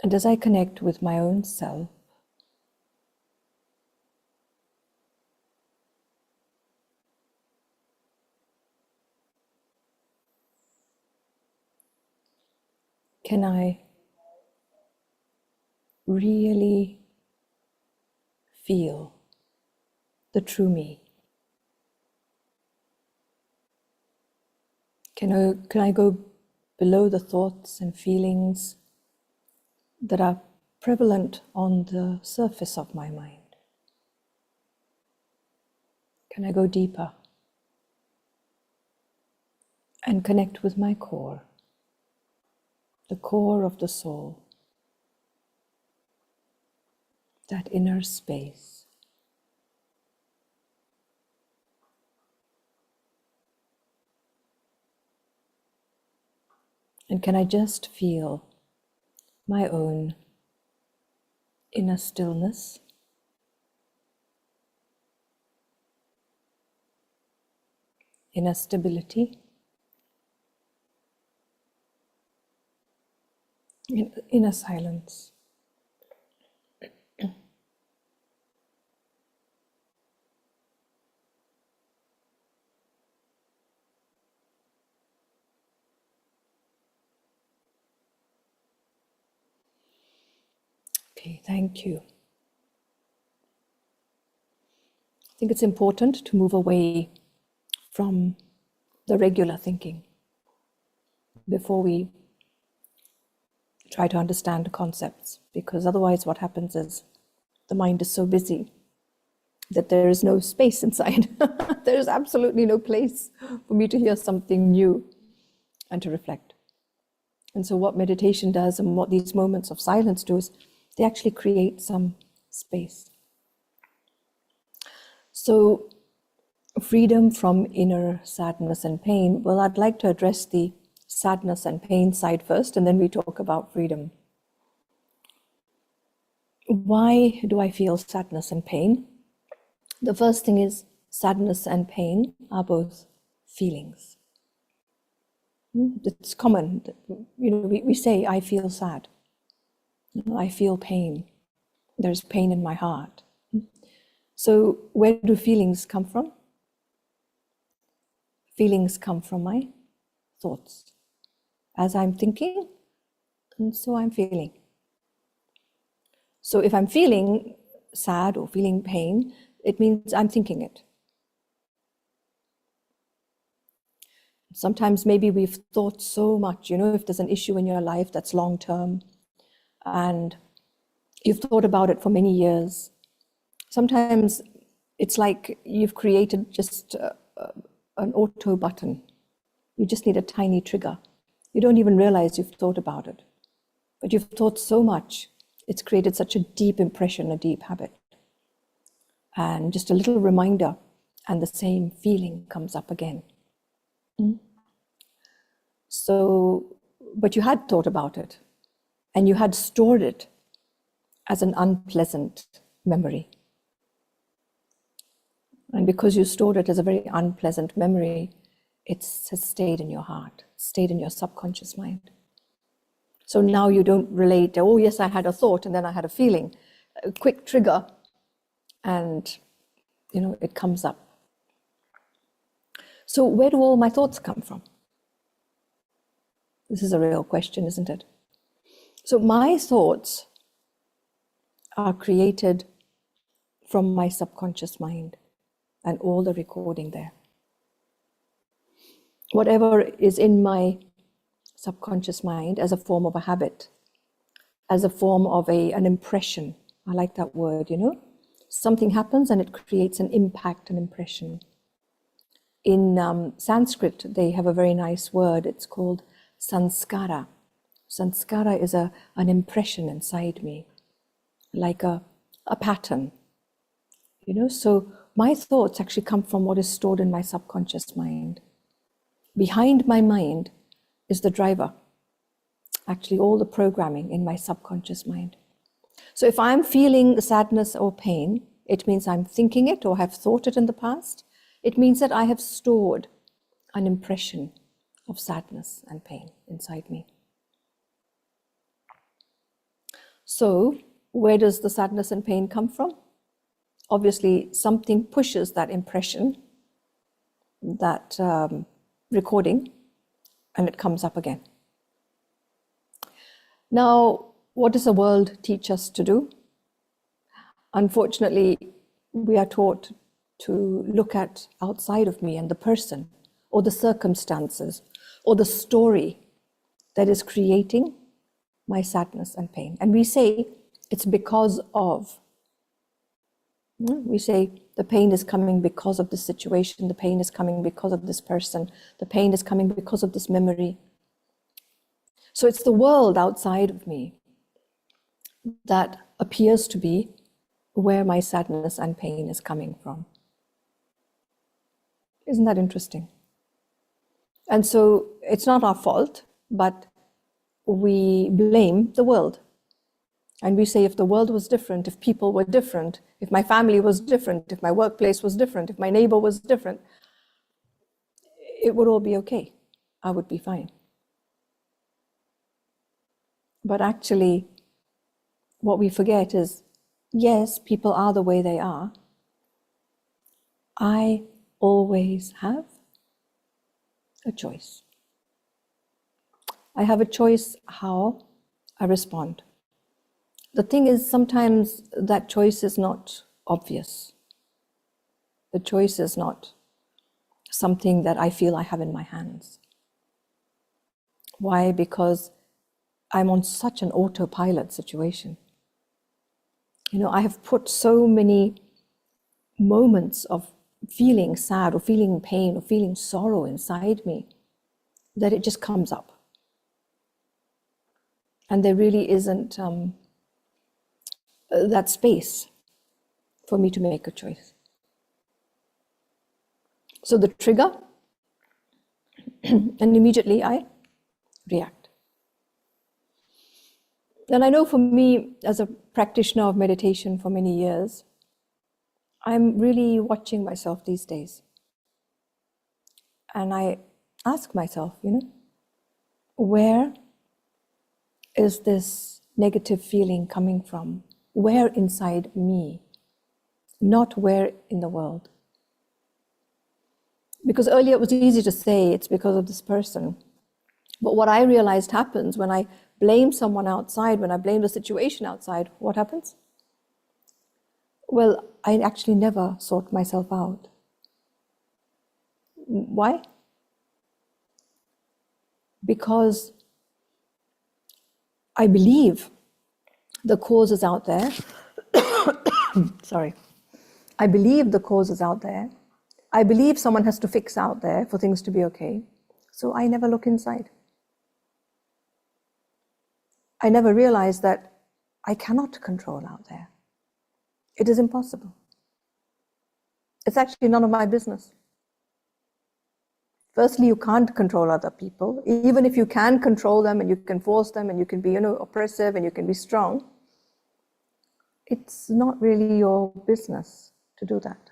And as I connect with my own self, can I really feel the true me? Can I go below the thoughts and feelings that are prevalent on the surface of my mind? Can I go deeper and connect with my core, the core of the soul, that inner space? And can I just feel my own inner stillness, inner stability, inner silence? Okay, thank you. I think it's important to move away from the regular thinking before we try to understand the concepts, because otherwise what happens is the mind is so busy that there is no space inside. There is absolutely no place for me to hear something new and to reflect. And so what meditation does and what these moments of silence do is they actually create some space. So freedom from inner sadness and pain. Well, I'd like to address the sadness and pain side first, and then we talk about freedom. Why do I feel sadness and pain? The first thing is sadness and pain are both feelings. It's common, we say, I feel sad. I feel pain. There's pain in my heart. So where do feelings come from? Feelings come from my thoughts. As I'm thinking, and so I'm feeling. So if I'm feeling sad or feeling pain, it means I'm thinking it. Sometimes maybe we've thought so much, if there's an issue in your life that's long term and you've thought about it for many years. Sometimes it's like you've created just an auto button. You just need a tiny trigger. You don't even realize you've thought about it. But you've thought so much, it's created such a deep impression, a deep habit. And just a little reminder, and the same feeling comes up again. So, but you had thought about it, and you had stored it as an unpleasant memory. And because you stored it as a very unpleasant memory, it has stayed in your heart, stayed in your subconscious mind. So now you don't relate, oh yes, I had a thought and then I had a feeling, a quick trigger, and it comes up. So where do all my thoughts come from? This is a real question, isn't it? So my thoughts are created from my subconscious mind and all the recording there. Whatever is in my subconscious mind as a form of a habit, as a form of an impression. I like that word, Something happens and it creates an impact, an impression. In Sanskrit, they have a very nice word. It's called sanskara. Sanskara is an impression inside me, like a pattern. So my thoughts actually come from what is stored in my subconscious mind. Behind my mind is the driver, actually all the programming in my subconscious mind. So if I'm feeling sadness or pain, it means I'm thinking it or have thought it in the past. It means that I have stored an impression of sadness and pain inside me. So where does the sadness and pain come from? Obviously, something pushes that impression, that recording, and it comes up again. Now, what does the world teach us to do? Unfortunately, we are taught to look at outside of me and the person or the circumstances or the story that is creating my sadness and pain. And we say it's because of. We say the pain is coming because of this situation, the pain is coming because of this person, the pain is coming because of this memory. So it's the world outside of me that appears to be where my sadness and pain is coming from. Isn't that interesting? And so it's not our fault, but we blame the world. And we say, if the world was different, if people were different, if my family was different, if my workplace was different, if my neighbor was different, it would all be okay. I would be fine. But actually, what we forget is, yes, people are the way they are. I always have a choice. I have a choice how I respond. The thing is, sometimes that choice is not obvious. The choice is not something that I feel I have in my hands. Why? Because I'm on such an autopilot situation. I have put so many moments of feeling sad or feeling pain or feeling sorrow inside me that it just comes up. And there really isn't that space for me to make a choice. So the trigger, and immediately I react. And I know for me, as a practitioner of meditation for many years, I'm really watching myself these days. And I ask myself, where is this negative feeling coming from? Where inside me? Not where in the world. Because earlier it was easy to say it's because of this person. But what I realized happens when I blame someone outside, when I blame the situation outside, what happens? Well, I actually never sort myself out. Why? Because I believe the cause is out there. Sorry. I believe the cause is out there. I believe someone has to fix out there for things to be okay. So I never look inside. I never realize that I cannot control out there. It is impossible. It's actually none of my business. Firstly, you can't control other people. Even if you can control them and you can force them and you can be, oppressive and you can be strong, it's not really your business to do that.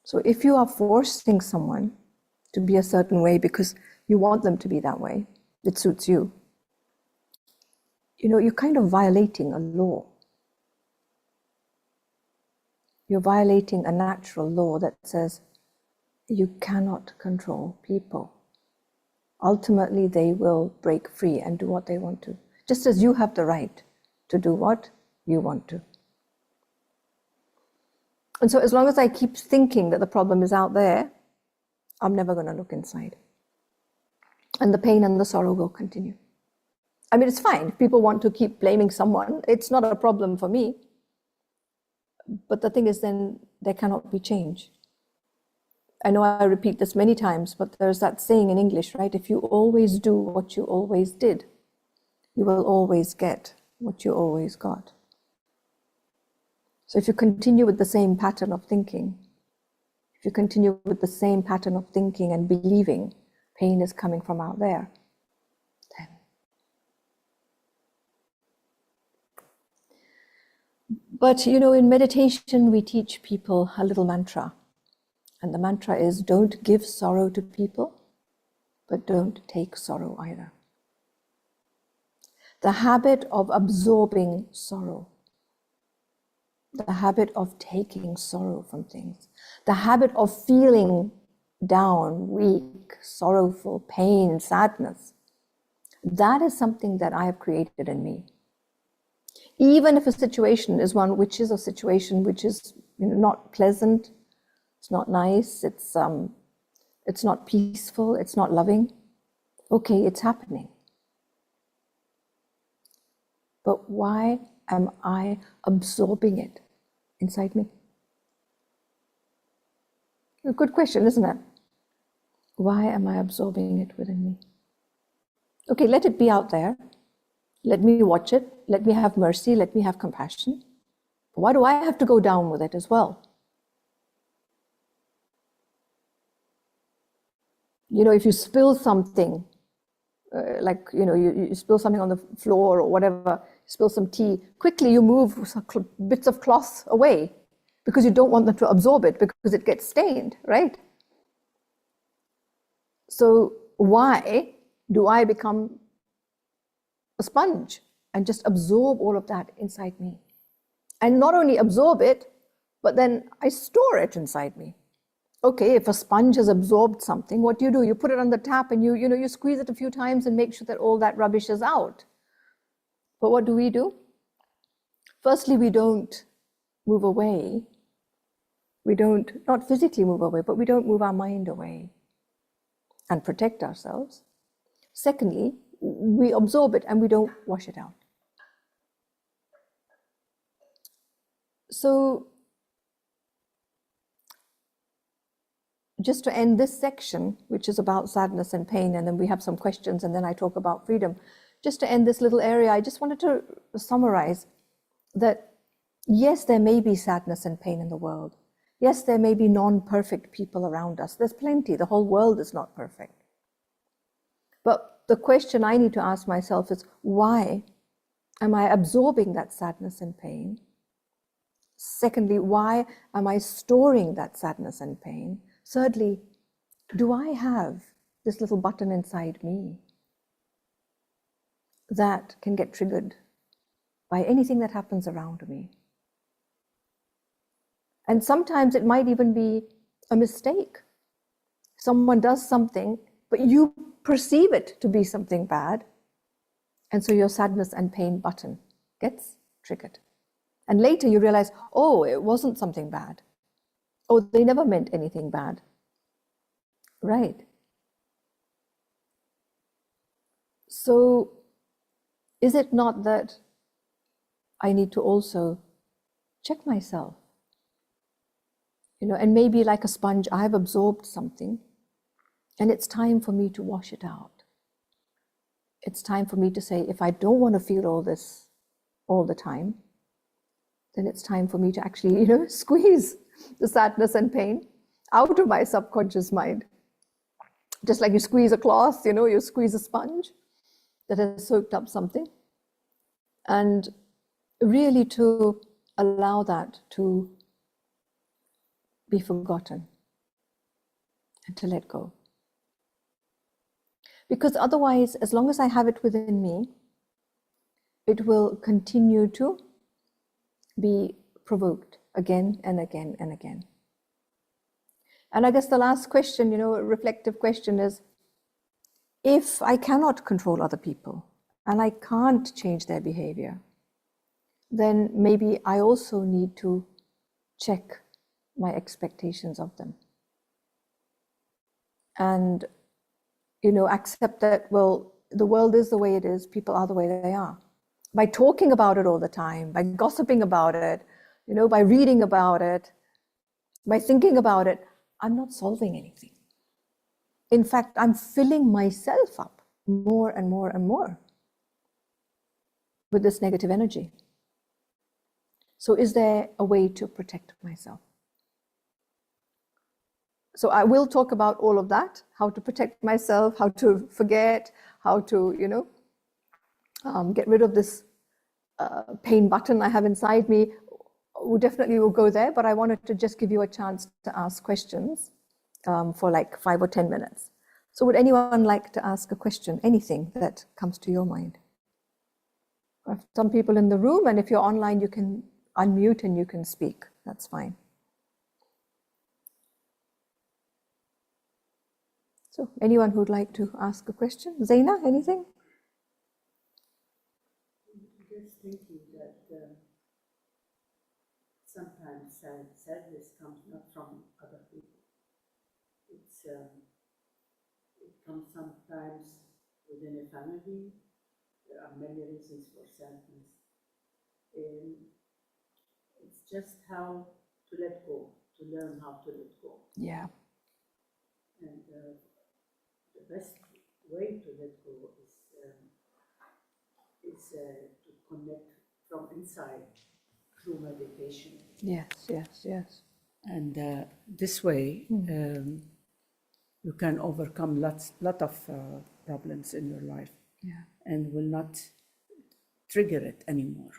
So if you are forcing someone to be a certain way because you want them to be that way, it suits you, you're kind of violating a law. You're violating a natural law that says you cannot control people. Ultimately, they will break free and do what they want to, just as you have the right to do what you want to. And so as long as I keep thinking that the problem is out there, I'm never going to look inside. And the pain and the sorrow will continue. I mean, it's fine. If people want to keep blaming someone, it's not a problem for me. But the thing is, then there cannot be change. I know I repeat this many times, but there's that saying in English, right? If you always do what you always did, you will always get what you always got. So if you continue with the same pattern of thinking, if you continue with the same pattern of thinking and believing pain is coming from out there, then. But, in meditation, we teach people a little mantra. And the mantra is, don't give sorrow to people, but don't take sorrow either. the habit of absorbing sorrow, the habit of taking sorrow from things, the habit of feeling down, weak, sorrowful, pain, sadness. That is something that I have created in me. Even if a situation is one which is a situation which is not pleasant, it's not nice, it's not peaceful, it's not loving. Okay, it's happening. But why am I absorbing it inside me? A good question, isn't it? Why am I absorbing it within me? Okay, let it be out there. Let me watch it. Let me have mercy. Let me have compassion. Why do I have to go down with it as well? If you spill something, you spill something on the floor or whatever, spill some tea, quickly you move bits of cloth away because you don't want them to absorb it because it gets stained, right? So why do I become a sponge and just absorb all of that inside me? And not only absorb it, but then I store it inside me. Okay, if a sponge has absorbed something, what do? You put it on the tap and you squeeze it a few times and make sure that all that rubbish is out. But what do? Firstly, we don't move away. We don't, not physically move away, but we don't move our mind away and protect ourselves. Secondly, we absorb it and we don't wash it out. So, just to end this section, which is about sadness and pain, and then we have some questions, and then I talk about freedom. Just to end this little area, I just wanted to summarize that, yes, there may be sadness and pain in the world. Yes, there may be non-perfect people around us. There's plenty. The whole world is not perfect. But the question I need to ask myself is, why am I absorbing that sadness and pain? Secondly, why am I storing that sadness and pain? Thirdly, do I have this little button inside me that can get triggered by anything that happens around me? And sometimes it might even be a mistake. Someone does something, but you perceive it to be something bad. And so your sadness and pain button gets triggered. And later you realize, oh, it wasn't something bad. Oh, they never meant anything bad. Right. So is it not that I need to also check myself? And maybe like a sponge, I've absorbed something and it's time for me to wash it out. It's time for me to say, if I don't want to feel all this all the time, then it's time for me to actually, squeeze the sadness and pain out of my subconscious mind. Just like you squeeze a cloth, you squeeze a sponge that has soaked up something. And really to allow that to be forgotten and to let go. Because otherwise, as long as I have it within me, it will continue to be provoked again and again and again. And I guess the last question, a reflective question is, if I cannot control other people and I can't change their behavior, then maybe I also need to check my expectations of them. And, accept that, well, the world is the way it is, people are the way they are. By talking about it all the time, by gossiping about it, by reading about it, by thinking about it, I'm not solving anything. In fact, I'm filling myself up more and more and more with this negative energy. So is there a way to protect myself? So I will talk about all of that, how to protect myself, how to forget, how to, get rid of this pain button I have inside me. We definitely will go there, but I wanted to just give you a chance to ask questions for like 5 or 10 minutes. So would anyone like to ask a question, anything that comes to your mind? I have some people in the room, and if you're online, you can unmute and you can speak. That's fine. So anyone who'd like to ask a question? Zaina, anything? Just thinking that sometimes sadness comes not from other people. It comes sometimes within a family. There are many reasons for sadness. It's just how to let go, to learn how to let go. Yeah. And the best way to let go is to connect from inside through meditation. Yes, yes, yes. And this way, you can overcome lot of problems in your life. Yeah. And will not trigger it anymore.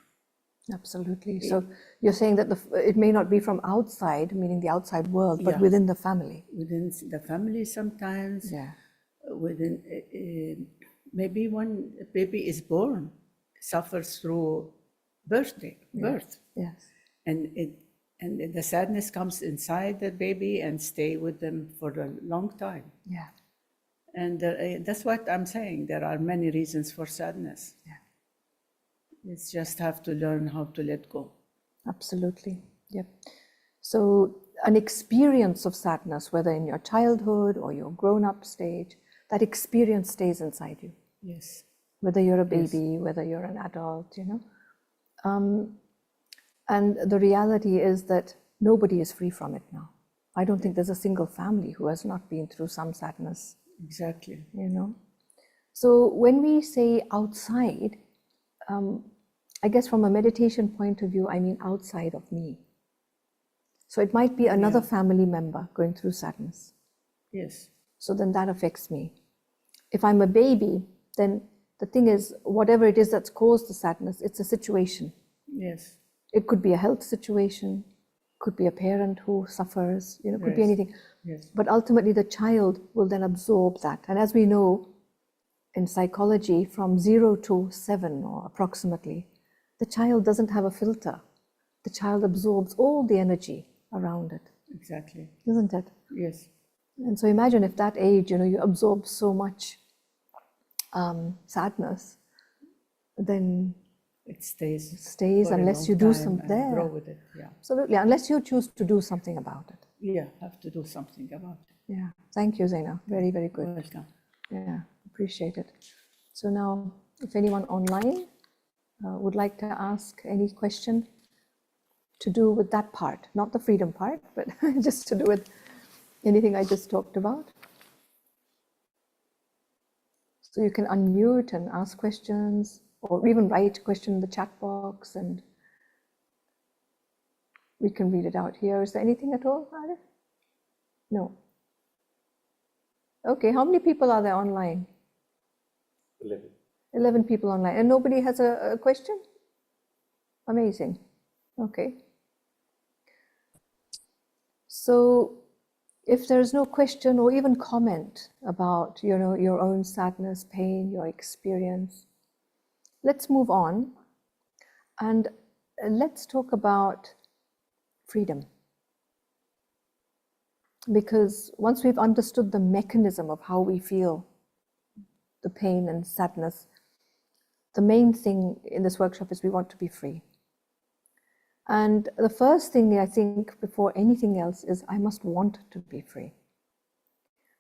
Absolutely. So you're saying that it may not be from outside, meaning the outside world, but within the family. Within the family sometimes. Yeah. Within maybe when a baby is born, suffers through birth. Yes. And the sadness comes inside the baby and stay with them for a long time. Yeah. And that's what I'm saying. There are many reasons for sadness. Yeah. It's just have to learn how to let go. Absolutely. Yep. So an experience of sadness, whether in your childhood or your grown-up stage, that experience stays inside you. Yes. Whether you're a baby, whether you're an adult, you know. And the reality is that nobody is free from it now. I don't think there's a single family who has not been through some sadness. Exactly. You know. So when we say outside, I guess from a meditation point of view, I mean outside of me. So it might be another family member going through sadness. Yes. So then that affects me. If I'm a baby, then the thing is, whatever it is that's caused the sadness, it's a situation. Yes. It could be a health situation, could be a parent who suffers, you know, could be anything. Yes. But ultimately the child will then absorb that. And as we know in psychology, from 0 to 7 or approximately, the child doesn't have a filter. The child absorbs all the energy around it. Exactly. Isn't it? Yes. And so imagine if that age, you know, you absorb so much sadness, then it stays unless you do something there. Grow with it. Yeah. Absolutely, unless you choose to do something about it. Yeah, have to do something about it. Yeah. Thank you, Zaina. Very, very good. Welcome. Yeah, appreciate it. So now, if anyone online would like to ask any question to do with that part, not the freedom part, but just to do with anything I just talked about. So you can unmute and ask questions, or even write a question in the chat box, and we can read it out here. Is there anything at all, Arif? No. Okay, how many people are there online? 11. 11 people online. And nobody has a question? Amazing. Okay. So if there's no question or even comment about, you know, your own sadness, pain, your experience, let's move on and let's talk about freedom. Because once we've understood the mechanism of how we feel the pain and sadness, the main thing in this workshop is we want to be free. And the first thing I think before anything else is I must want to be free.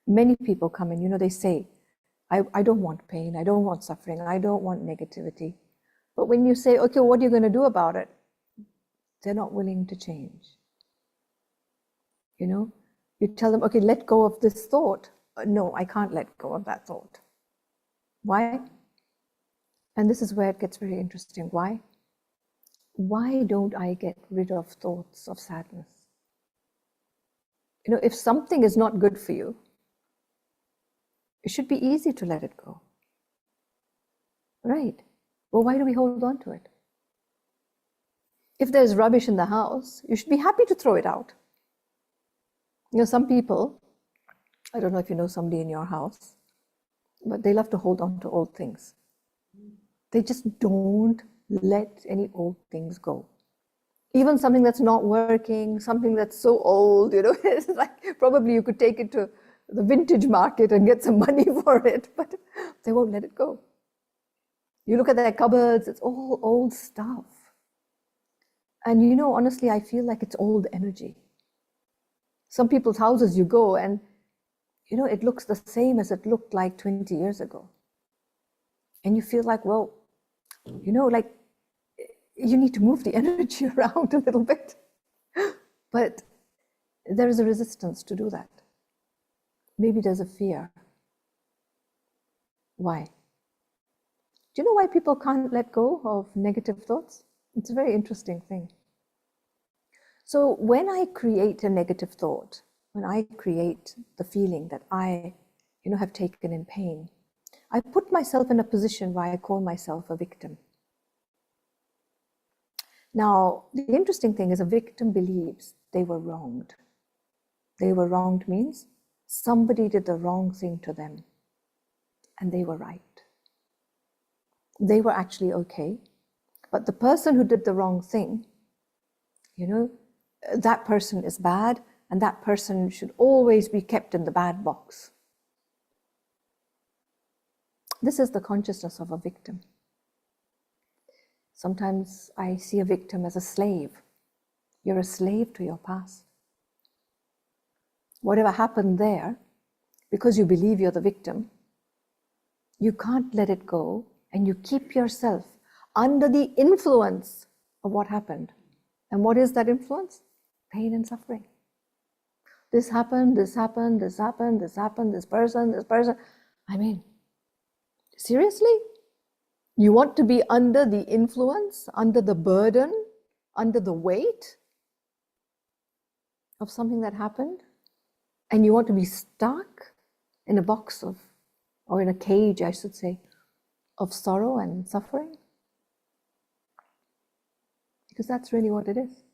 Many people come in, you know, they say, I don't want pain, I don't want suffering, I don't want negativity. But when you say, okay, what are you going to do about it? They're not willing to change. You know, you tell them, okay, let go of this thought. No, I can't let go of that thought. Why? And this is where it gets very interesting. Why? Why don't I get rid of thoughts of sadness? You know, if something is not good for you, it should be easy to let it go. Right? Well, why do we hold on to it? If there's rubbish in the house, you should be happy to throw it out. You know, some people, I don't know if you know somebody in your house, but they love to hold on to old things. They just don't let any old things go. Even something that's not working, something that's so old, it's like probably you could take it to the vintage market and get some money for it, but they won't let it go. You look at their cupboards, it's all old stuff. And honestly, I feel like it's old energy. Some people's houses you go and, it looks the same as it looked like 20 years ago. And you feel like, well, like you need to move the energy around a little bit. But there is a resistance to do that. Maybe there's a fear. Why? Do you know why people can't let go of negative thoughts? It's a very interesting thing. So when I create a negative thought, when I create the feeling that I, have taken in pain, I put myself in a position where I call myself a victim. Now, the interesting thing is a victim believes they were wronged. They were wronged means somebody did the wrong thing to them and they were right. They were actually okay. But the person who did the wrong thing, that person is bad and that person should always be kept in the bad box. This is the consciousness of a victim. Sometimes I see a victim as a slave. You're a slave to your past. Whatever happened there, because you believe you're the victim, you can't let it go and you keep yourself under the influence of what happened. And what is that influence? Pain and suffering. This happened, this happened, this happened, this happened, this person. I mean, seriously? You want to be under the influence, under the burden, under the weight of something that happened? And you want to be stuck in a box of, or in a cage, I should say, of sorrow and suffering? Because that's really what it is.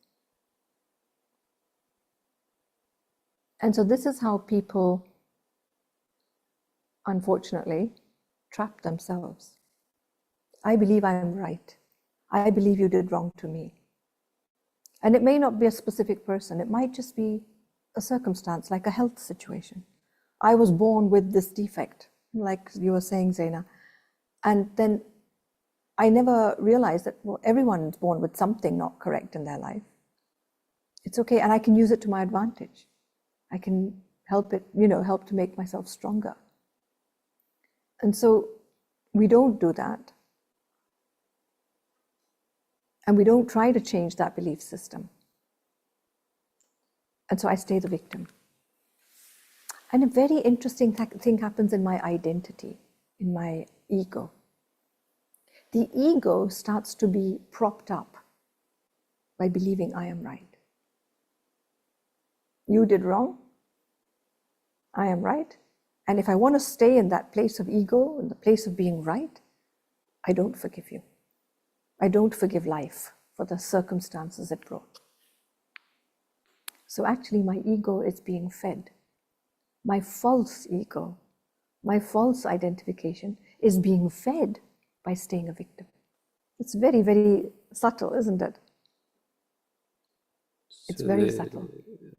And so this is how people, unfortunately, trap themselves. I believe I am right. I believe you did wrong to me. And it may not be a specific person. It might just be a circumstance, like a health situation. I was born with this defect, like you were saying, Zaina. And then I never realized that, well, everyone's born with something not correct in their life. It's okay, and I can use it to my advantage. I can help it, help to make myself stronger. And so we don't do that. And we don't try to change that belief system. And so I stay the victim. And a very interesting thing happens in my identity, in my ego. The ego starts to be propped up by believing I am right. You did wrong, I am right. And if I want to stay in that place of ego, in the place of being right, I don't forgive you. I don't forgive life for the circumstances it brought. So actually my ego is being fed. My false ego, my false identification is being fed by staying a victim. It's very, very subtle, isn't it? It's very subtle.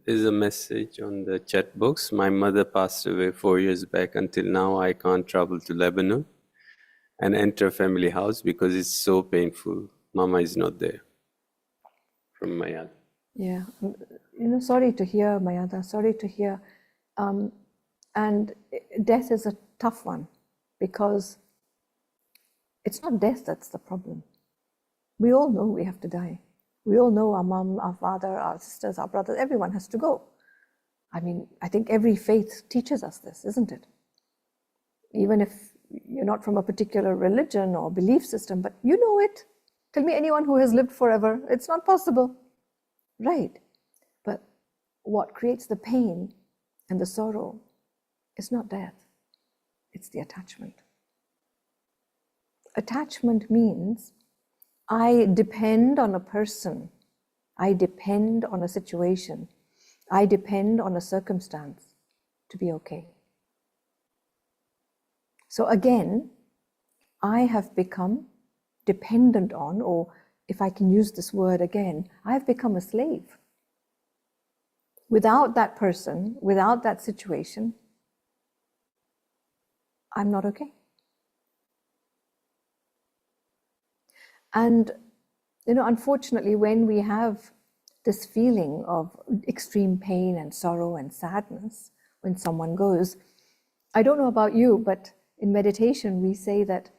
There's a message on the chat box. My mother passed away 4 years back. Until now, I can't travel to Lebanon and enter family house because it's so painful. Mama is not there. From Mayada. Yeah, sorry to hear, Mayada, sorry to hear. And death is a tough one because it's not death that's the problem. We all know we have to die. We all know our mom, our father, our sisters, our brothers, everyone has to go. I mean, I think every faith teaches us this, isn't it? Even if you're not from a particular religion or belief system, but you know it. Tell me anyone who has lived forever. It's not possible. Right. But what creates the pain and the sorrow is not death. It's the attachment. Attachment means I depend on a person. I depend on a situation. I depend on a circumstance to be okay. So again, I have become dependent on, or if I can use this word again, I've become a slave. Without that person, without that situation, I'm not okay. And, unfortunately, when we have this feeling of extreme pain and sorrow and sadness when someone goes, I don't know about you, but in meditation, we say that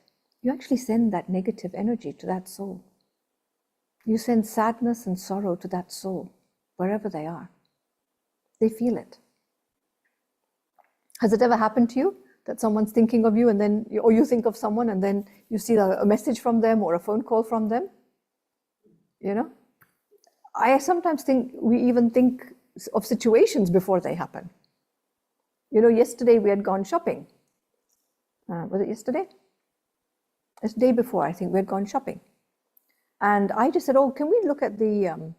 you actually send that negative energy to that soul. You send sadness and sorrow to that soul, wherever they are. They feel it. Has it ever happened to you that someone's thinking of you and then, or you think of someone and then you see a message from them or a phone call from them? I sometimes think we even think of situations before they happen. Yesterday we had gone shopping. Was it yesterday? It's the day before, I think, we had gone shopping. And I just said, oh, can we look at the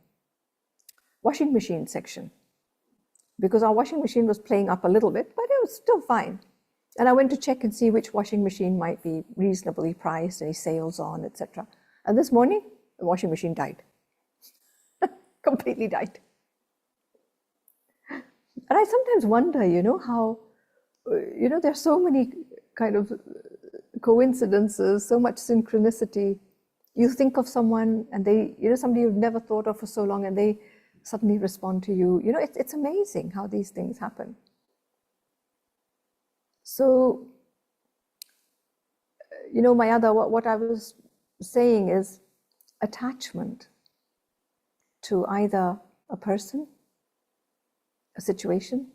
washing machine section? Because our washing machine was playing up a little bit, but it was still fine. And I went to check and see which washing machine might be reasonably priced, any sales on, etc. And this morning, the washing machine died. Completely died. And I sometimes wonder, how, there's so many kind of coincidences, so much synchronicity. You think of someone and they, somebody you've never thought of for so long, and they suddenly respond to you. It's amazing how these things happen. So, Mayada, what I was saying is attachment to either a person, a situation,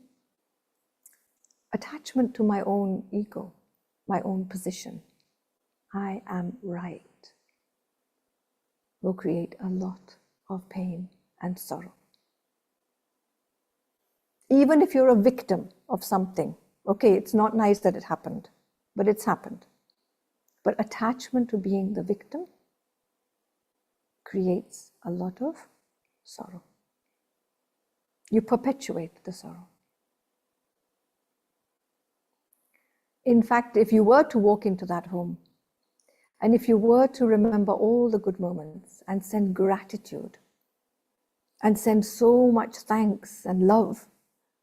attachment to my own ego, my own position. I am right. Will create a lot of pain and sorrow. Even if you're a victim of something, okay, it's not nice that it happened, but it's happened. But attachment to being the victim creates a lot of sorrow. You perpetuate the sorrow. In fact, if you were to walk into that home, and if you were to remember all the good moments and send gratitude and send so much thanks and love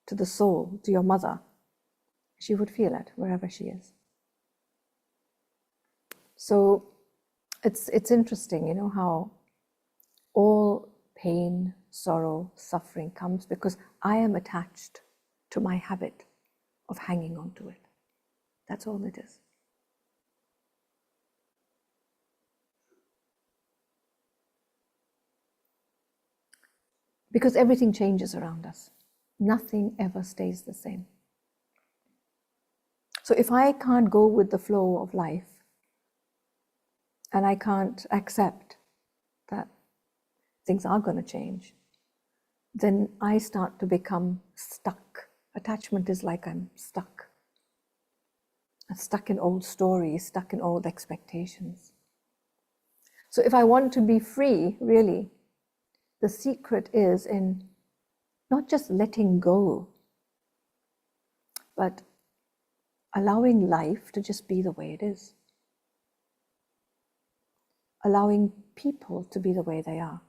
to the soul, to your mother, she would feel it wherever she is. So it's interesting, how all pain, sorrow, suffering comes because I am attached to my habit of hanging on to it. That's all it is. Because everything changes around us. Nothing ever stays the same. So if I can't go with the flow of life, and I can't accept that things are going to change, then I start to become stuck. Attachment is like I'm stuck. I'm stuck in old stories, stuck in old expectations. So if I want to be free, really, the secret is in not just letting go, but allowing life to just be the way it is. Allowing people to be the way they are.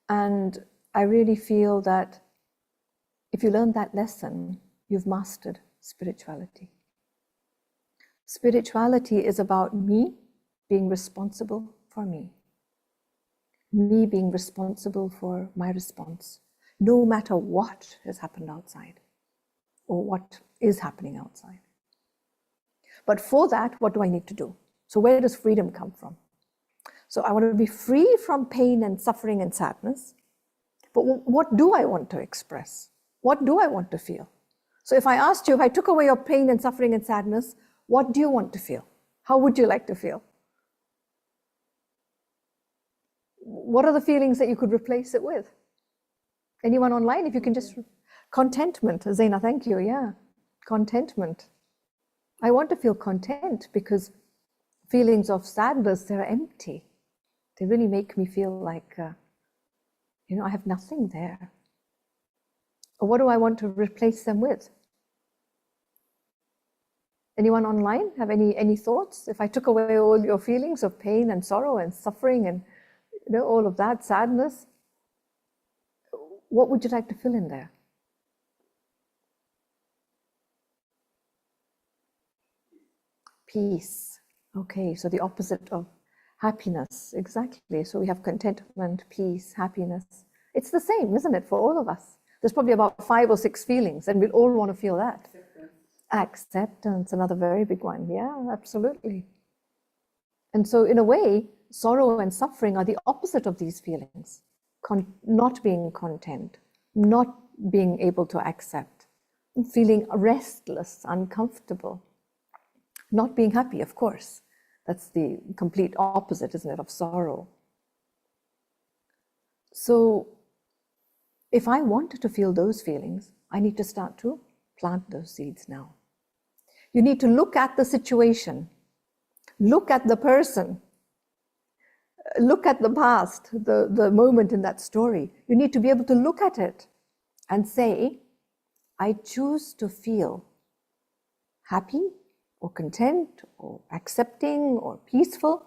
And I really feel that if you learn that lesson, you've mastered spirituality. Spirituality is about me being responsible for me being responsible for my response, no matter what has happened outside or what is happening outside. But for that, what do I need to do? So where does freedom come from? So I want to be free from pain and suffering and sadness, but what do I want to express? What do I want to feel? So if I asked you, if I took away your pain and suffering and sadness, what do you want to feel? How would you like to feel? What are the feelings that you could replace it with? Anyone online? If you can just, contentment. Zaina, thank you. Yeah, contentment. I want to feel content because feelings of sadness, they're empty. They really make me feel like, I have nothing there. Or what do I want to replace them with? Anyone online have any thoughts? If I took away all your feelings of pain and sorrow and suffering and all of that, sadness, what would you like to fill in there? Peace. Okay, so the opposite of happiness, exactly. So we have contentment, peace, happiness. It's the same, isn't it, for all of us? There's probably about 5 or 6 feelings, and we'll all want to feel that. Acceptance, another very big one. Yeah, absolutely. And so in a way, sorrow and suffering are the opposite of these feelings. Not being content, not being able to accept, feeling restless, uncomfortable, not being happy, of course. That's the complete opposite, isn't it, of sorrow. So if I wanted to feel those feelings, I need to start to plant those seeds now. You need to look at the situation, look at the person, look at the past, the moment in that story. You need to be able to look at it and say, I choose to feel happy or content or accepting or peaceful,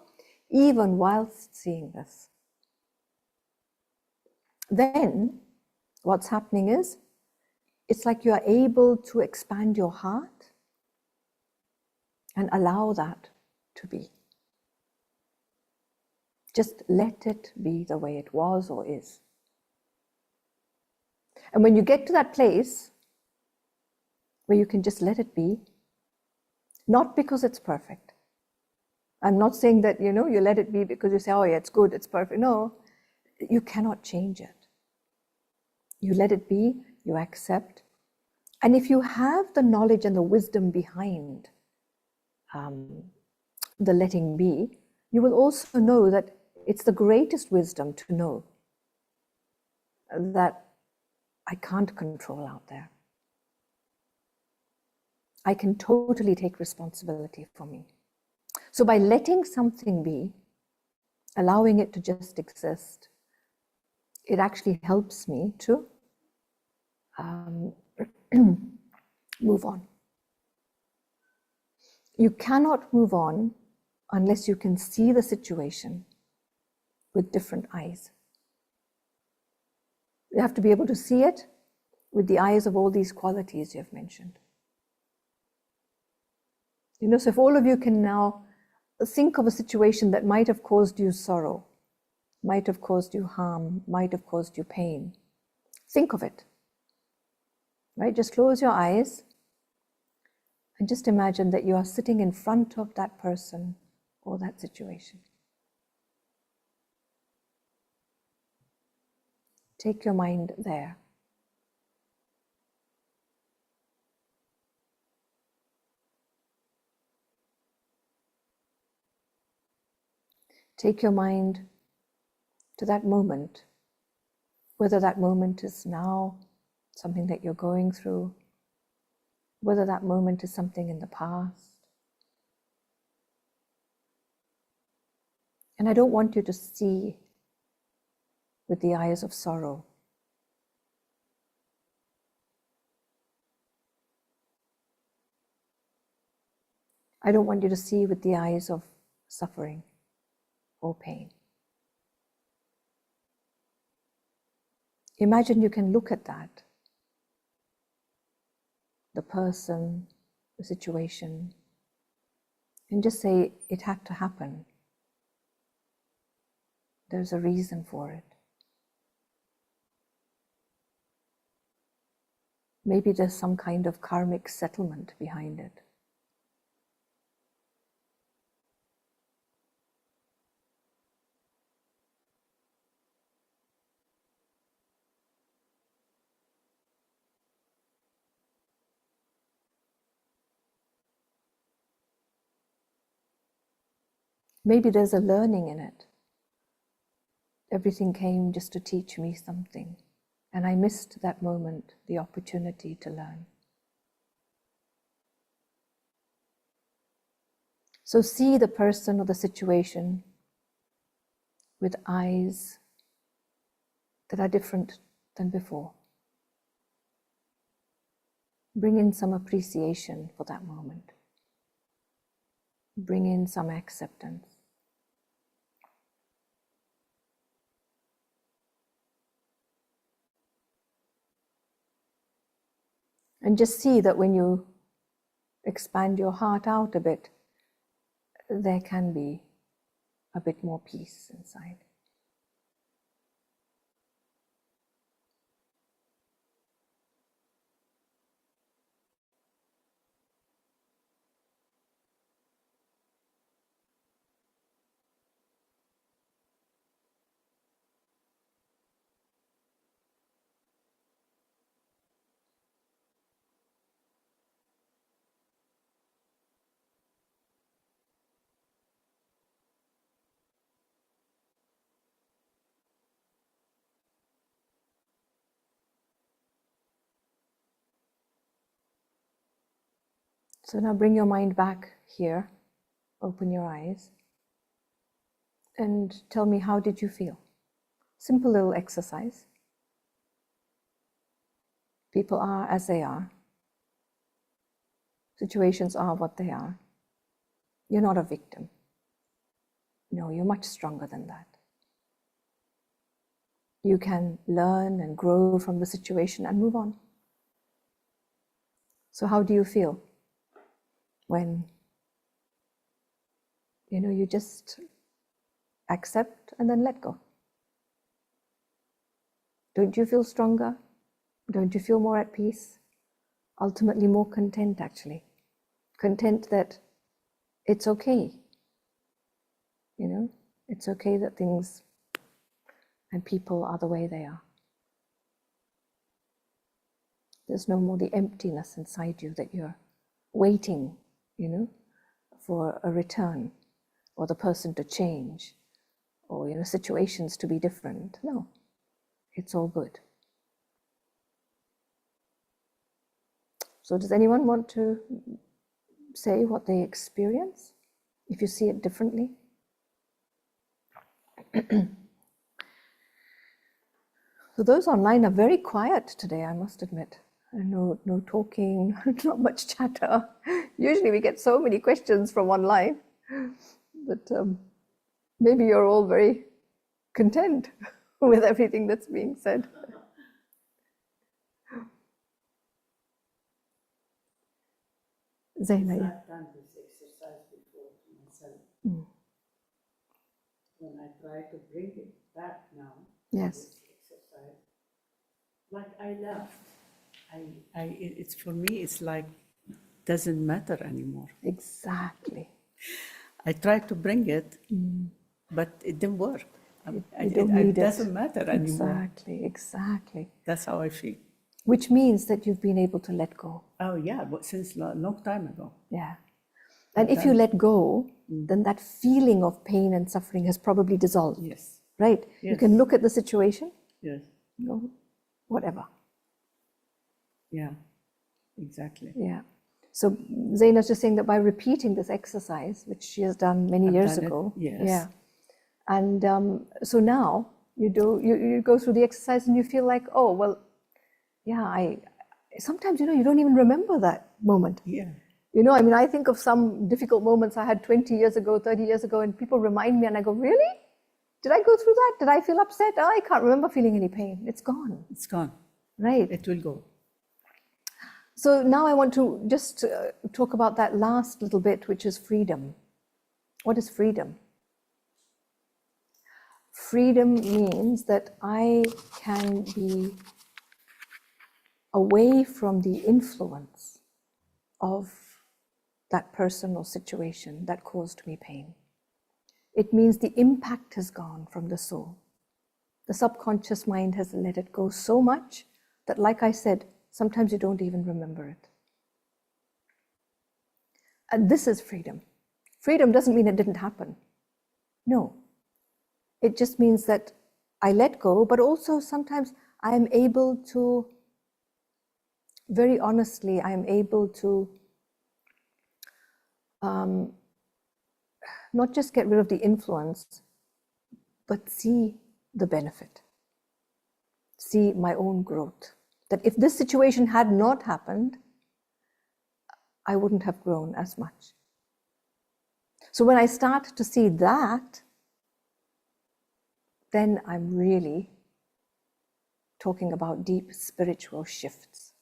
even whilst seeing this. Then what's happening is, it's like you are able to expand your heart and allow that to be. Just let it be the way it was or is. And when you get to that place where you can just let it be, not because it's perfect. I'm not saying that, you let it be because you say, oh yeah, it's good, it's perfect. No, you cannot change it. You let it be, you accept. And if you have the knowledge and the wisdom behind the letting be, you will also know that it's the greatest wisdom to know that I can't control out there. I can totally take responsibility for me. So by letting something be, allowing it to just exist, it actually helps me to move on. You cannot move on unless you can see the situation with different eyes. You have to be able to see it with the eyes of all these qualities you've mentioned. So if all of you can now think of a situation that might have caused you sorrow, might have caused you harm, might have caused you pain, think of it, right? Just close your eyes and just imagine that you are sitting in front of that person or that situation. Take your mind there. Take your mind to that moment, whether that moment is now, something that you're going through, whether that moment is something in the past. And I don't want you to see with the eyes of sorrow. I don't want you to see with the eyes of suffering or pain. Imagine you can look at that, the person, the situation, and just say, it had to happen. There's a reason for it. Maybe there's some kind of karmic settlement behind it. Maybe there's a learning in it. Everything came just to teach me something, and I missed that moment, the opportunity to learn. So see the person or the situation with eyes that are different than before. bring in some appreciation for that moment. Bring in some acceptance. And just see that when you expand your heart out a bit, there can be a bit more peace inside. So now bring your mind back here, open your eyes, and tell me, how did you feel? Simple little exercise. People are as they are. Situations are what they are. You're not a victim. No, you're much stronger than that. You can learn and grow from the situation and move on. So how do you feel when, you just accept and then let go? Don't you feel stronger? Don't you feel more at peace? Ultimately more content, actually. Content that it's okay. It's okay that things and people are the way they are. There's no more the emptiness inside you that you're waiting, for a return, or the person to change, or, situations to be different. No, it's all good. So does anyone want to say what they experience, if you see it differently? So those online are very quiet today, I must admit. No talking, not much chatter. Usually we get so many questions from online, but maybe you're all very content with everything that's being said. Zaina, yeah. I've done this exercise before to myself. When I try to bring it back now, Yes. this exercise, like I laughed. It's for me, it's like doesn't matter anymore. Exactly. I tried to bring it, but it didn't work. You don't need It doesn't matter anymore. Exactly. That's how I feel. Which means that you've been able to let go. Oh yeah, but since a long time ago. Yeah. And if you let go, then that feeling of pain and suffering has probably dissolved. Yes. Right? You Yes. can look at the situation, Yes. Whatever. Yeah. Exactly. Yeah. So Zaina's just saying that by repeating this exercise, which she has done many years done it, ago. yes. Yeah. And so now you go through the exercise and you feel like, oh, well, yeah, sometimes, you don't even remember that moment. Yeah. I think of some difficult moments I had 20 years ago, 30 years ago, and people remind me and I go, really? Did I go through that? Did I feel upset? Oh, I can't remember feeling any pain. It's gone. It's gone. Right. It will go. So now I want to just talk about that last little bit, which is freedom. What is freedom? Freedom means that I can be away from the influence of that person or situation that caused me pain. It means the impact has gone from the soul. The subconscious mind has let it go so much that, like I said, sometimes you don't even remember it. And this is freedom. Freedom doesn't mean it didn't happen. No. It just means that I let go, but also sometimes I am able to, very honestly, I am able to not just get rid of the influence, but see the benefit, see my own growth. That if this situation had not happened, I wouldn't have grown as much. So when I start to see that, then I'm really talking about deep spiritual shifts,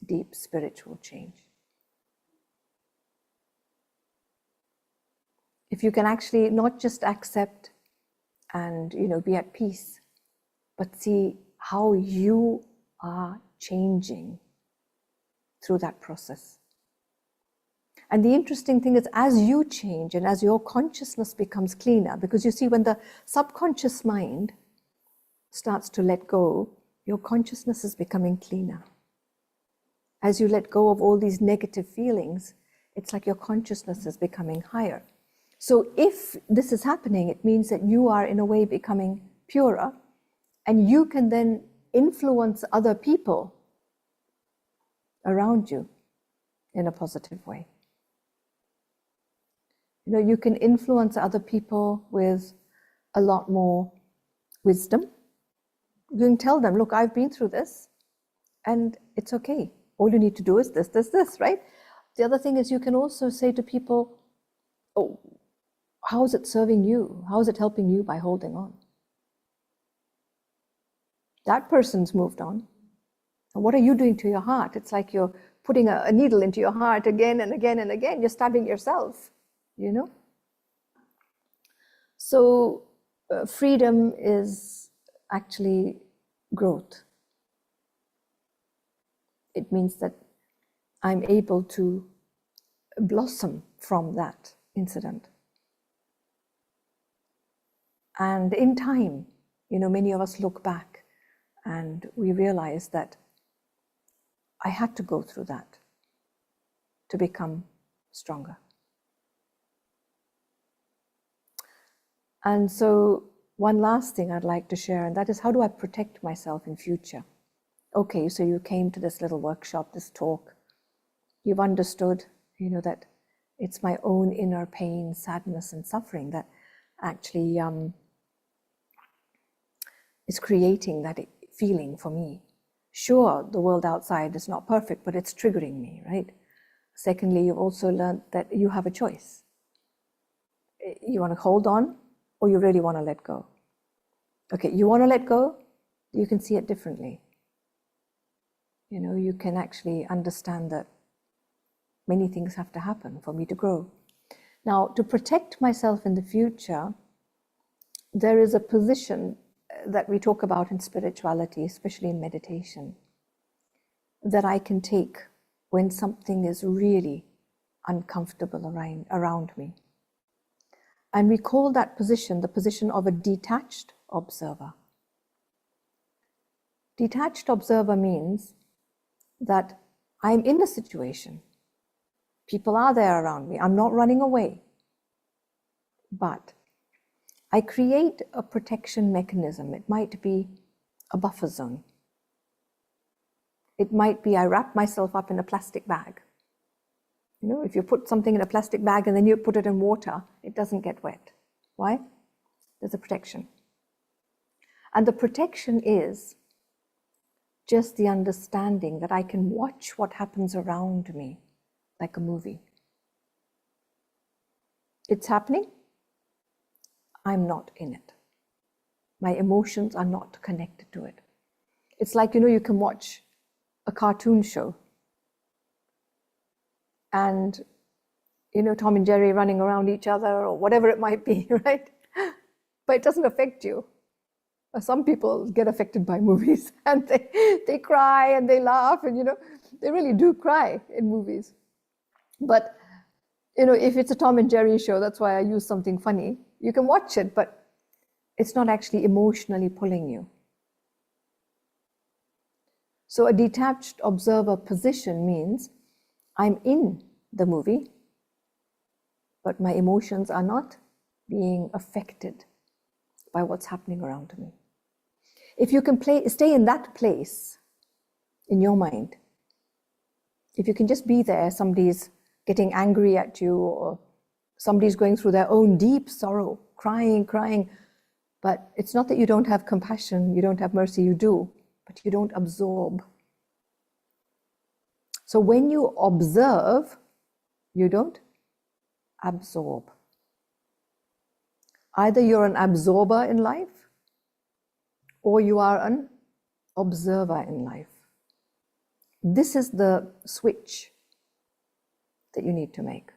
deep spiritual change. If you can actually not just accept and be at peace, but see how you are changing through that process. And the interesting thing is, as you change and as your consciousness becomes cleaner, because you see, when the subconscious mind starts to let go, your consciousness is becoming cleaner. As you let go of all these negative feelings, it's like your consciousness is becoming higher. So if this is happening, it means that you are in a way becoming purer, and you can then influence other people around you in a positive way. You can influence other people with a lot more wisdom. You can tell them, look, I've been through this and it's okay. All you need to do is this, right? The other thing is, you can also say to people, oh, how is it serving you? How is it helping you by holding on? That person's moved on. And what are you doing to your heart? It's like you're putting a needle into your heart again and again and again. You're stabbing yourself, So freedom is actually growth. It means that I'm able to blossom from that incident. And in time, many of us look back and we realize that I had to go through that to become stronger. And so one last thing I'd like to share, and that is, how do I protect myself in future? Okay, so you came to this little workshop, this talk. You've understood, that it's my own inner pain, sadness, and suffering that actually is creating that feeling for me. Sure, the world outside is not perfect, but it's triggering me, right? Secondly, you've also learned that you have a choice. You want to hold on, or you really want to let go. Okay, you want to let go, you can see it differently. You can actually understand that many things have to happen for me to grow. Now, to protect myself in the future, there is a position that we talk about in spirituality, especially in meditation, that I can take when something is really uncomfortable around me. And we call that position the position of a detached observer. Detached observer means that I'm in a situation. People are there around me. I'm not running away. But I create a protection mechanism. It might be a buffer zone. It might be I wrap myself up in a plastic bag. If you put something in a plastic bag and then you put it in water, it doesn't get wet. Why? There's a protection. And the protection is just the understanding that I can watch what happens around me like a movie. It's happening. I'm not in it. My emotions are not connected to it. It's like, you can watch a cartoon show and, Tom and Jerry running around each other or whatever it might be, right? But it doesn't affect you. Some people get affected by movies and they cry and they laugh and, they really do cry in movies. But, if it's a Tom and Jerry show, that's why I use something funny. You can watch it, but it's not actually emotionally pulling you. So a detached observer position means I'm in the movie, but my emotions are not being affected by what's happening around me. If you can stay in that place in your mind, if you can just be there, somebody's getting angry at you, or somebody's going through their own deep sorrow, crying, but it's not that you don't have compassion, you don't have mercy, you do, but you don't absorb. So when you observe, You don't absorb. Either you're an absorber in life or you are an observer in life. This is the switch that you need to make.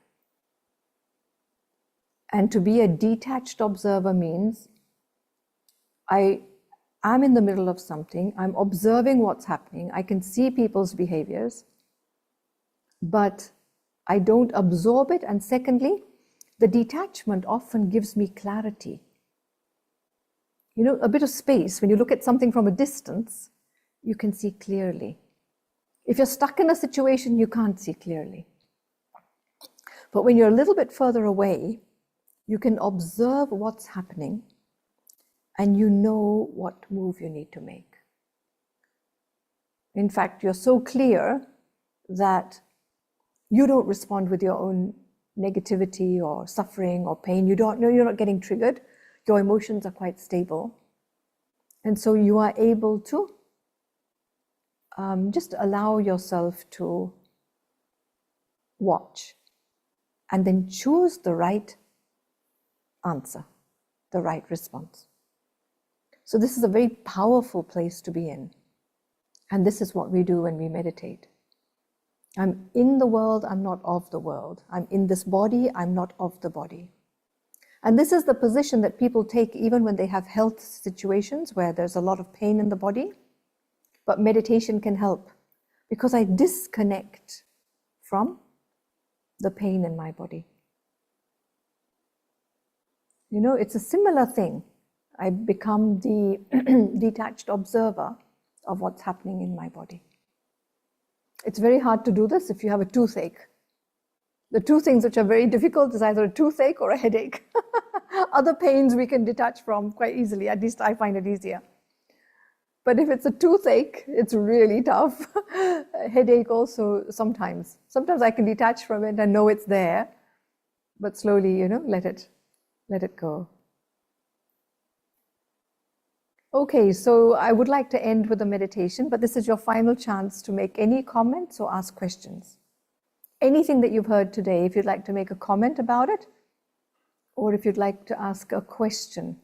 And to be a detached observer means I'm in the middle of something, I'm observing what's happening, I can see people's behaviors, but I don't absorb it. And secondly, the detachment often gives me clarity. You know, a bit of space, when you look at something from a distance, you can see clearly. If you're stuck in a situation, you can't see clearly. But when you're a little bit further away, you can observe what's happening and you know what move you need to make. In fact, you're so clear that you don't respond with your own negativity or suffering or pain. You don't know, you're not getting triggered. Your emotions are quite stable. And so you are able to just allow yourself to watch and then choose the right answer, the right response. So this is a very powerful place to be in. And this is what we do when we meditate. I'm in the world, I'm not of the world. I'm in this body, I'm not of the body. And this is the position that people take even when they have health situations where there's a lot of pain in the body. But meditation can help because I disconnect from the pain in my body. You know, it's a similar thing. I become the detached observer of what's happening in my body. It's very hard to do this if you have a toothache. The two things which are very difficult is either a toothache or a headache. Other pains we can detach from quite easily, at least I find it easier. But if it's a toothache, it's really tough. A headache also sometimes. Sometimes I can detach from it and know it's there, but slowly, you know, let it go. Okay, so I would like to end with a meditation, but this is your final chance to make any comments or ask questions. Anything that you've heard today, if you'd like to make a comment about it, or if you'd like to ask a question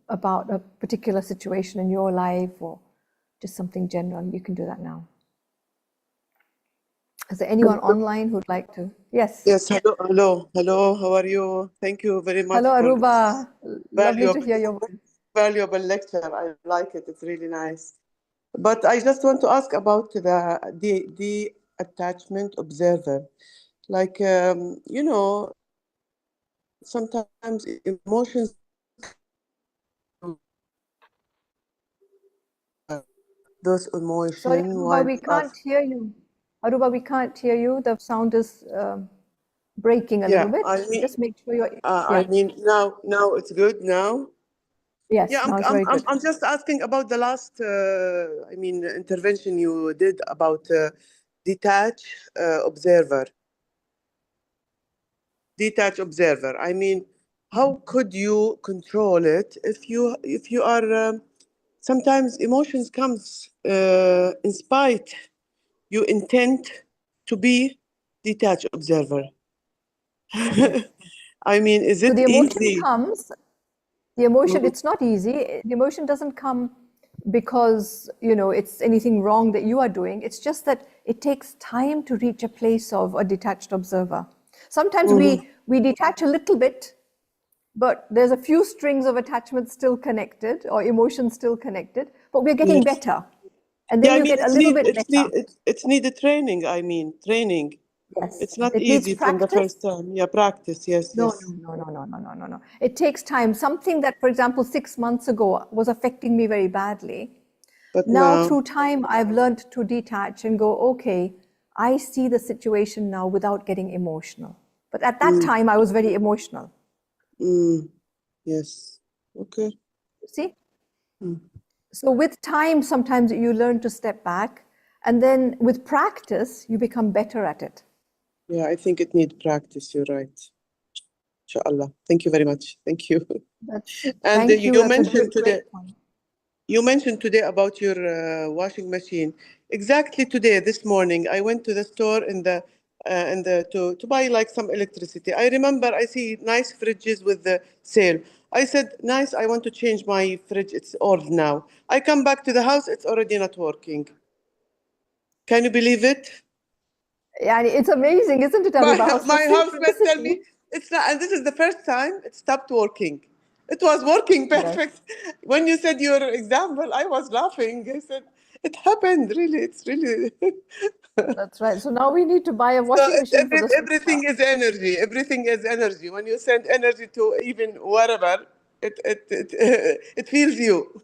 about a particular situation in your life or just something general, you can do that now. Is there anyone online who'd like to? Yes. Yes, hello, how are you? Thank you very much. Hello, for Aruba. this Lovely to hear your voice. valuable lecture. I like it, it's really nice. But I just want to ask about the attachment observer. Like, you know, sometimes emotions, those emotions. Sorry, Aruba, we can't hear you. Aruba, we can't hear you. The sound is breaking a little bit. I mean, Just make sure you're. I mean, now it's good now. Yes, Yeah, now it's very good. I'm just asking about the last, intervention you did about detach observer. Detach observer. I mean, how could you control it if you are sometimes emotions comes in spite you intend to be detached observer. I mean, is So it the emotion easy? comes. The emotion, it's not easy. The emotion doesn't come because, you know, it's anything wrong that you are doing. It's just that it takes time to reach a place of a detached observer. Sometimes we detach a little bit, but there's a few strings of attachment still connected or emotions still connected, but we're getting Yes. better. And then Yeah, I you mean, get a little bit better. it's needed training. I mean, training. Yes. It's not It needs easy from the practice. first time. Yeah, practice. Yes, No. yes. No. It takes time. Something that, for example, 6 months ago was affecting me very badly. But Now, now, through time, I've learned to detach and go, okay, I see the situation now without getting emotional. But at that time, I was very emotional. yes. Okay. See? So with time, sometimes you learn to step back. And then with practice, you become better at it. Yeah, I think it needs practice. You're right. Inshallah. Thank you very much. Thank you. And Thank you. you That's a mentioned today. great point. You mentioned today about your washing machine. Exactly today, this morning, I went to the store and to buy like some electricity. I remember I see nice fridges with the sale. I said, nice, I want to change my fridge. It's old now. I come back to the house, it's already not working. Can you believe it? Yeah, it's amazing, isn't it, Aruba? How My housemate tell synchronicity. me it's not, and this is the first time it stopped working. It was working perfect. When you said your example, I was laughing. I said, it happened, really. It's really. That's right. So now we need to buy a So washing machine for the sofa. everything is energy. Everything is energy. When you send energy to even whatever, it feels you.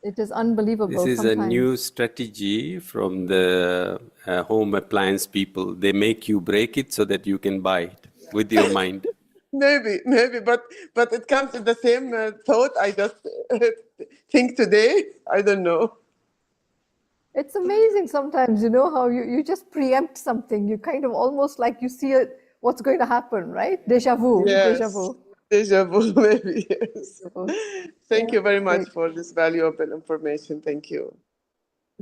It is unbelievable. This is sometimes. a new strategy from the home appliance people. They make you break it so that you can buy it with your mind. Maybe, but it comes to the same thought. I just think today. I don't know. It's amazing sometimes, how you just preempt something. You kind of almost like you see it, what's going to happen, right? Deja vu. Yes. Deja vu. Deja vu, maybe, yes. vu. Thank you very much Great. for this valuable information. Thank you.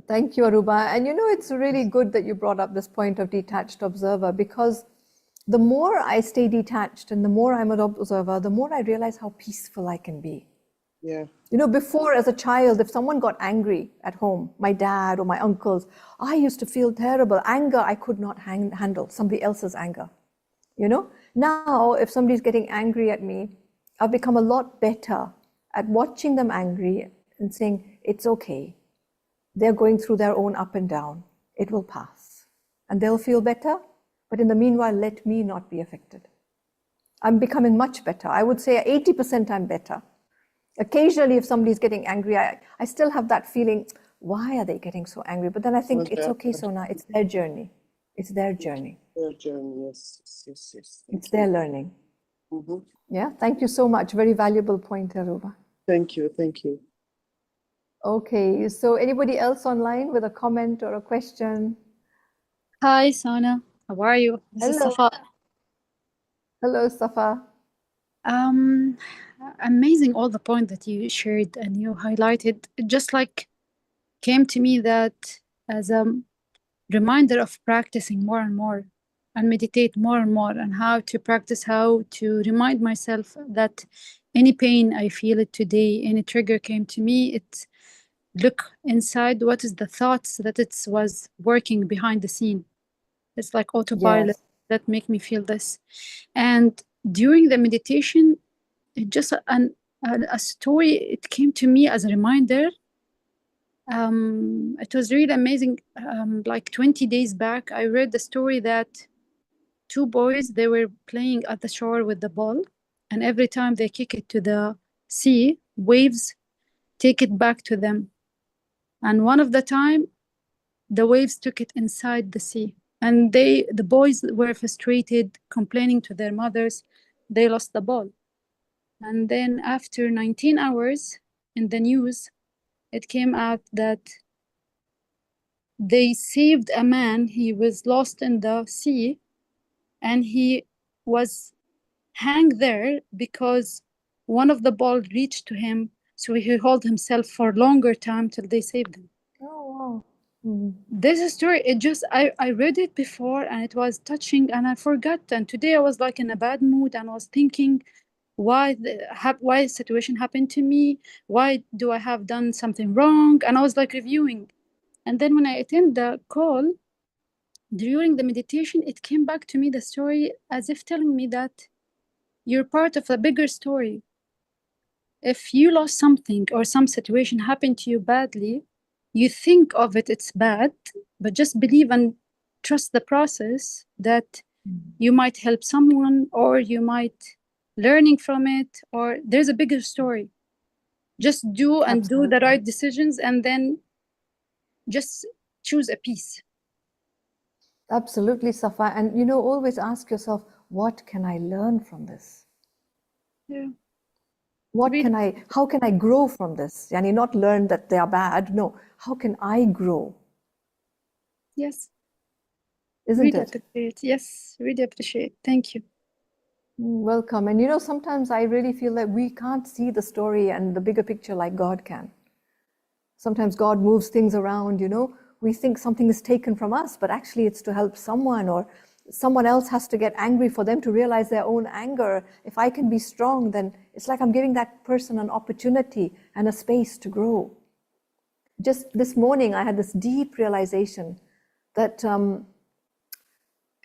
Thank you, Aruba. And it's really good that you brought up this point of detached observer, because the more I stay detached and the more I'm an observer, the more I realize how peaceful I can be. Yeah. Before as a child, if someone got angry at home, my dad or my uncles, I used to feel terrible. Anger, I could not handle somebody else's anger. Now, if somebody's getting angry at me, I've become a lot better at watching them angry and saying, it's okay. They're going through their own up and down. It will pass. And they'll feel better. But in the meanwhile, let me not be affected. I'm becoming much better. I would say 80% I'm better. Occasionally, if somebody's getting angry, I still have that feeling, why are they getting so angry? But then I think it's okay, Sona, it's their journey. It's their journey. Their journey, yes. It's their learning. Mm-hmm. Yeah, thank you so much. Very valuable point, Aruba. Thank you. Okay, so anybody else online with a comment or a question? Hi, Sana. How are you? This is Hello. Safa. Hello, Safa. Amazing all the points that you shared and you highlighted. It just like came to me that as a reminder of practicing more and more and meditate more and more, and how to practice, how to remind myself that any pain I feel it today, any trigger came to me, it look inside what is the thoughts that it was working behind the scene. It's like autopilot that make me feel this. And during the meditation, it just a story, it came to me as a reminder. It was really amazing. Like 20 days back, I read the story that two boys, they were playing at the shore with the ball, and every time they kick it to the sea, waves take it back to them. And one of the time, the waves took it inside the sea. And the boys were frustrated, complaining to their mothers, they lost the ball. And then after 19 hours in the news, it came out that they saved a man. He was lost in the sea, and he was hang there because one of the ball reached to him. So he held himself for a longer time till they saved him. Oh, wow. Mm-hmm. This story, it just, I read it before and it was touching and I forgot. And today I was like in a bad mood and I was thinking, why the situation happened to me? Why do I have done something wrong? And I was like reviewing. And then when I attend the call, during the meditation, it came back to me, the story, as if telling me that you're part of a bigger story. If you lost something or some situation happened to you badly, you think of it, it's bad, but just believe and trust the process that you might help someone, or you might learning from it, or there's a bigger story. Just do and do the right decisions, and then just choose a piece. Absolutely, Safa. And always ask yourself, what can I learn from this? Yeah. How can I grow from this? Yani not learn that they are bad. No, how can I grow? Yes. Isn't really it? Appreciate. Yes, really appreciate. Thank you. Welcome. And sometimes I really feel that we can't see the story and the bigger picture like God can. Sometimes God moves things around, we think something is taken from us, but actually it's to help someone, or someone else has to get angry for them to realize their own anger. If I can be strong, then it's like I'm giving that person an opportunity and a space to grow. Just this morning, I had this deep realization that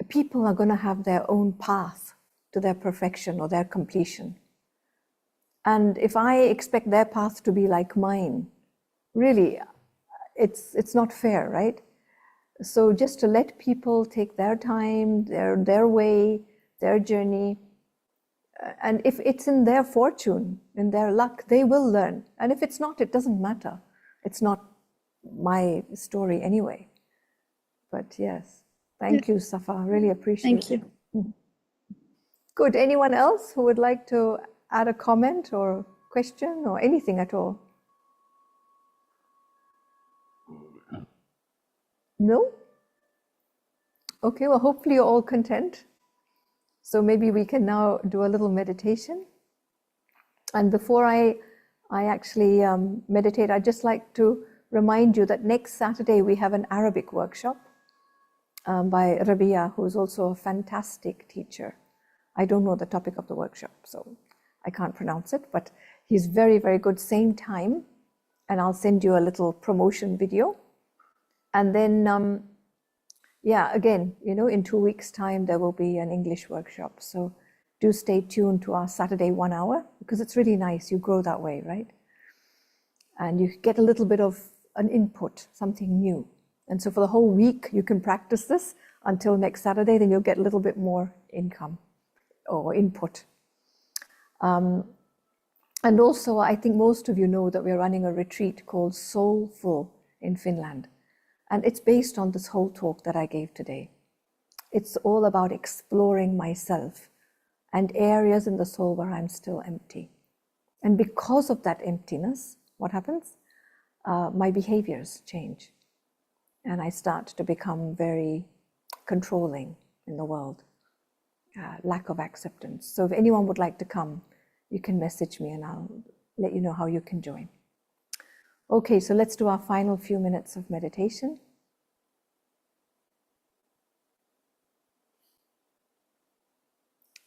people are going to have their own path to their perfection or their completion. And if I expect their path to be like mine, really, it's not fair, right? So just to let people take their time, their way, their journey. And if it's in their fortune, in their luck, they will learn. And if it's not, it doesn't matter. It's not my story anyway. But yes, thank you, Safa. Really appreciate Thank it. you. Good. Anyone else who would like to add a comment or question or anything at all? No? Okay, well, hopefully you're all content. So maybe we can now do a little meditation. And before I actually meditate, I'd just like to remind you that next Saturday we have an Arabic workshop by Rabia, who's also a fantastic teacher. I don't know the topic of the workshop, so I can't pronounce it, but he's very, very good. Same time, and I'll send you a little promotion video. And then, yeah, again, in 2 weeks' time, there will be an English workshop. So do stay tuned to our Saturday 1 hour, because it's really nice. You grow that way, right? And you get a little bit of an input, something new. And so for the whole week, you can practice this until next Saturday, then you'll get a little bit more income or input. And also, I think most of you know that we're running a retreat called Soulful in Finland. And it's based on this whole talk that I gave today. It's all about exploring myself and areas in the soul where I'm still empty. And because of that emptiness, what happens? My behaviors change. And I start to become very controlling in the world. Lack of acceptance. So if anyone would like to come, you can message me and I'll let you know how you can join. Okay, so let's do our final few minutes of meditation.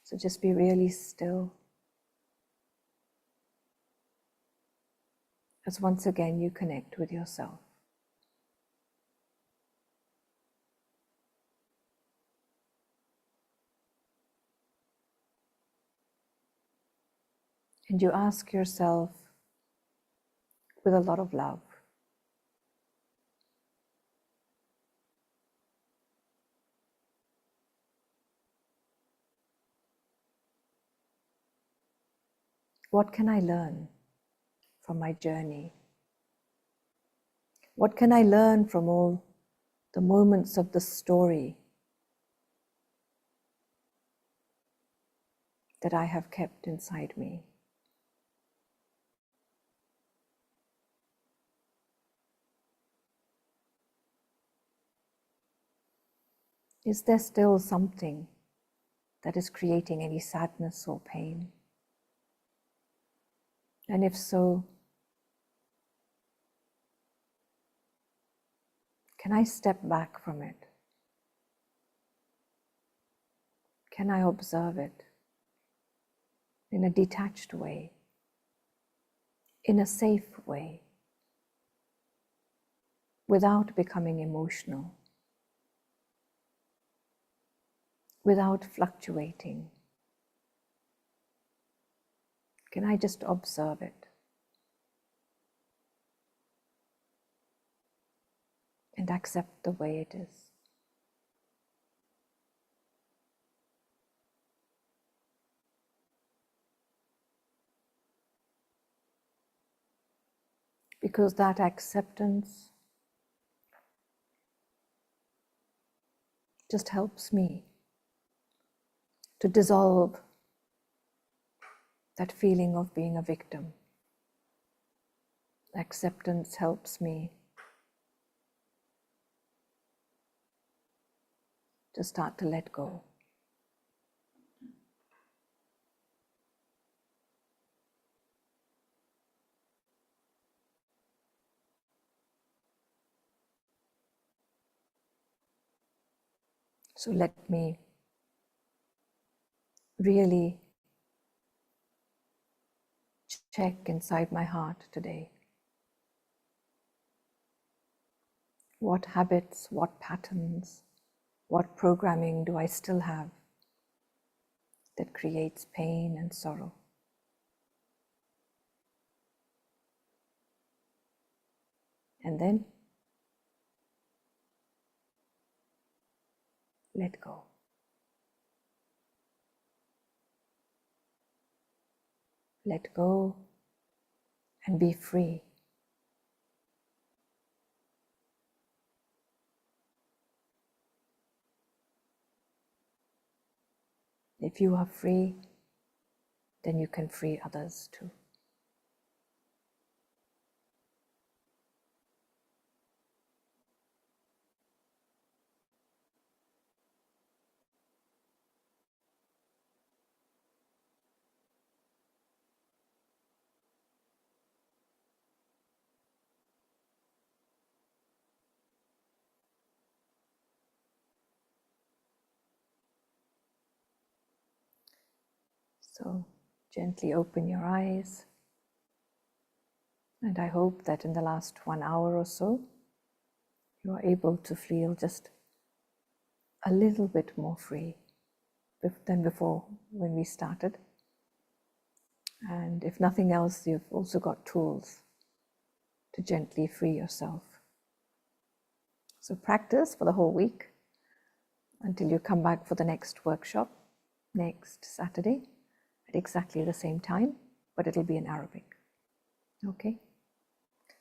So just be really still. As once again you connect with yourself. And you ask yourself with a lot of love, what can I learn from my journey? What can I learn from all the moments of the story that I have kept inside me? Is there still something that is creating any sadness or pain? And if so, can I step back from it? Can I observe it in a detached way, in a safe way, without becoming emotional, without fluctuating? Can I just observe it? And accept the way it is. Because that acceptance just helps me to dissolve that feeling of being a victim. Acceptance helps me to start to let go. So let me really check inside my heart today. What habits, what patterns, what programming do I still have that creates pain and sorrow? And then let go. Let go and be free. If you are free, then you can free others too. So gently open your eyes. And I hope that in the last 1 hour or so, you are able to feel just a little bit more free than before when we started. And if nothing else, you've also got tools to gently free yourself. So practice for the whole week until you come back for the next workshop next Saturday at exactly the same time, but it'll be in Arabic. Okay?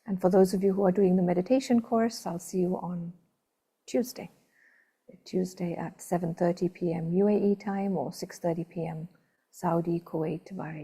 And for those of you who are doing the meditation course, I'll see you on Tuesday. Tuesday at 7:30 p.m. UAE time or 6:30 p.m. Saudi, Kuwait, Bahrain.